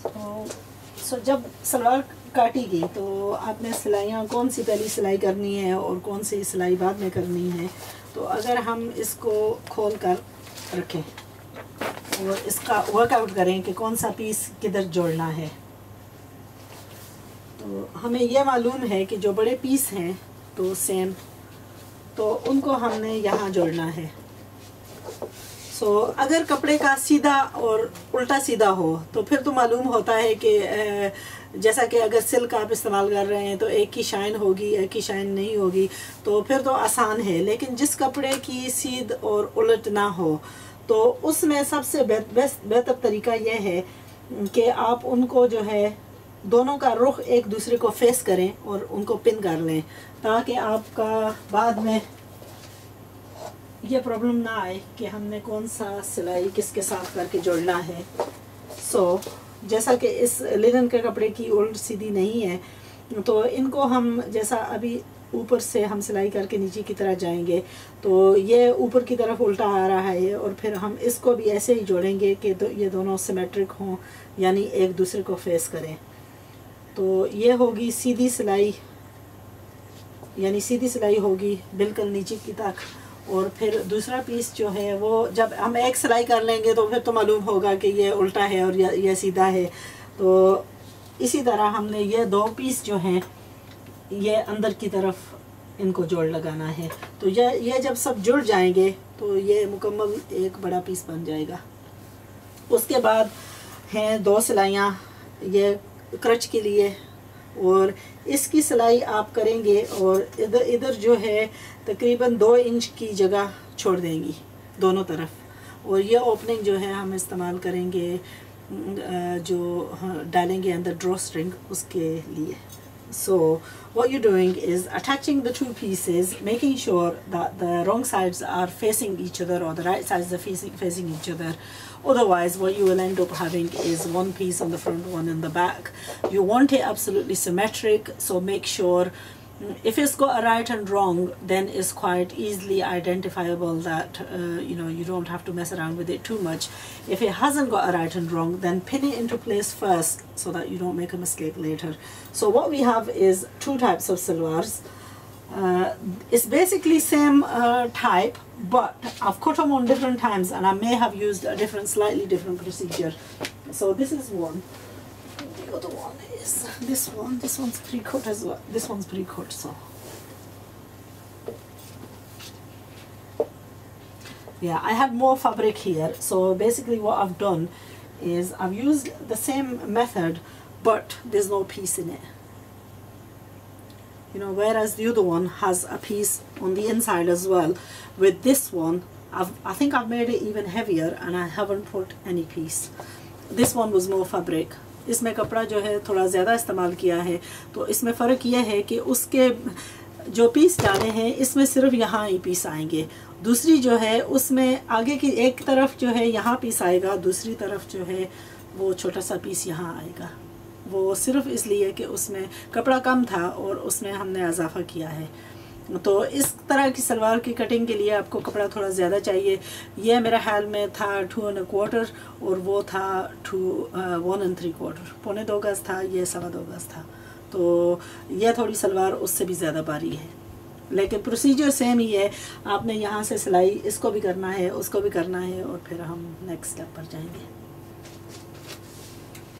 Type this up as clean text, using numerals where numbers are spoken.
सो जब सलवार काटेगी तो आपने सिलाइयाँ कौन सी पहली सिलाई करनी है और कौन सी सिलाई बाद में करनी है। तो अगर हम इसको खोल कर रखें और इसका वर्कआउट करें कि कौन सा पीस किधर जोड़ना है, तो हमें यह मालूम है कि जो बड़े पीस हैं तो सेम, तो उनको हमने यहाँ जोड़ना है। सो अगर कपड़े का सीधा और उल्टा सीधा हो तो फिर तो मालूम होता है कि जैसा कि अगर सिल्क आप इस्तेमाल कर रहे हैं तो एक की शाइन होगी, एक की शाइन नहीं होगी, तो फिर तो आसान है। लेकिन जिस कपड़े की सीध और उलट ना हो तो उसमें सबसे बेहतर तरीका यह है कि आप उनको जो है दोनों का रुख एक दूसरे को फेस करें और उनको पिन कर लें, ताकि आपका बाद में ये प्रॉब्लम ना आए कि हमने कौन सा सिलाई किसके साथ करके जोड़ना है। सो जैसा कि इस लिनन के कपड़े की उल्ट सीधी नहीं है, तो इनको हम जैसा अभी ऊपर से हम सिलाई करके नीचे की तरफ जाएंगे तो ये ऊपर की तरफ उल्टा आ रहा है, और फिर हम इसको भी ऐसे ही जोड़ेंगे कि ये दोनों सिमेट्रिक हों, यानी एक दूसरे को फेस करें। तो ये होगी सीधी सिलाई, यानी सीधी सिलाई होगी बिल्कुल नीचे की तक। और फिर दूसरा पीस जो है वो जब हम एक सिलाई कर लेंगे तो फिर तो मालूम होगा कि ये उल्टा है और ये सीधा है। तो इसी तरह हमने ये दो पीस जो हैं ये अंदर की तरफ इनको जोड़ लगाना है। तो ये जब सब जुड़ जाएंगे तो ये मुकम्मल एक बड़ा पीस बन जाएगा। उसके बाद हैं दो सिलाइयाँ ये क्रच के लिए, और इसकी सिलाई आप करेंगे और इधर जो है तकरीबन 2 इंच की जगह छोड़ देंगी दोनों तरफ, और ये ओपनिंग जो है हम इस्तेमाल करेंगे जो डालेंगे अंदर ड्रॉ स्ट्रिंग उसके लिए। So what you're doing is attaching the two pieces, making sure that the wrong sides are facing each other or the right sides are facing each other. Otherwise what you will end up having is one piece on the front, one in the back. You want it absolutely symmetric, so make sure if it's got a right and wrong, then it's quite easily identifiable that you know, you don't have to mess around with it too much. If it hasn't got a right and wrong, then pin it into place first so that you don't make a mistake later. So what we have is two types of salwars. It's basically same type, but I've cut them on different times and I may have used a slightly different procedure. So this is one. The other one is this one. This one's pre-cut as well. This one's pre-cut, so yeah, I have more fabric here. So basically what I've done is I've used the same method, but there's no piece in it. You know, whereas the other one has a piece on the inside as well. With this one, I think I've made it even heavier and I haven't put any piece. This one was more fabric. इसमें कपड़ा जो है थोड़ा ज़्यादा इस्तेमाल किया है, तो इसमें फ़र्क यह है कि उसके जो पीस डाले हैं इसमें सिर्फ यहाँ ही पीस आएंगे। दूसरी जो है उसमें आगे की एक तरफ जो है यहाँ पीस आएगा, दूसरी तरफ जो है वो छोटा सा पीस यहाँ आएगा। वो सिर्फ इसलिए कि उसमें कपड़ा कम था और उसमें हमने इजाफा किया है। तो इस तरह की सलवार की कटिंग के लिए आपको कपड़ा थोड़ा ज़्यादा चाहिए। ये मेरे ख्याल में था 2 1/4 और वो था 1 3/4, पौने 2 गज़ था, ये 2.25 गज़ था। तो ये थोड़ी सलवार उससे भी ज़्यादा भारी है, लेकिन प्रोसीजर सेम ही है। आपने यहाँ से सिलाई इसको भी करना है, उसको भी करना है, और फिर हम नेक्स्ट स्टेप पर जाएंगे।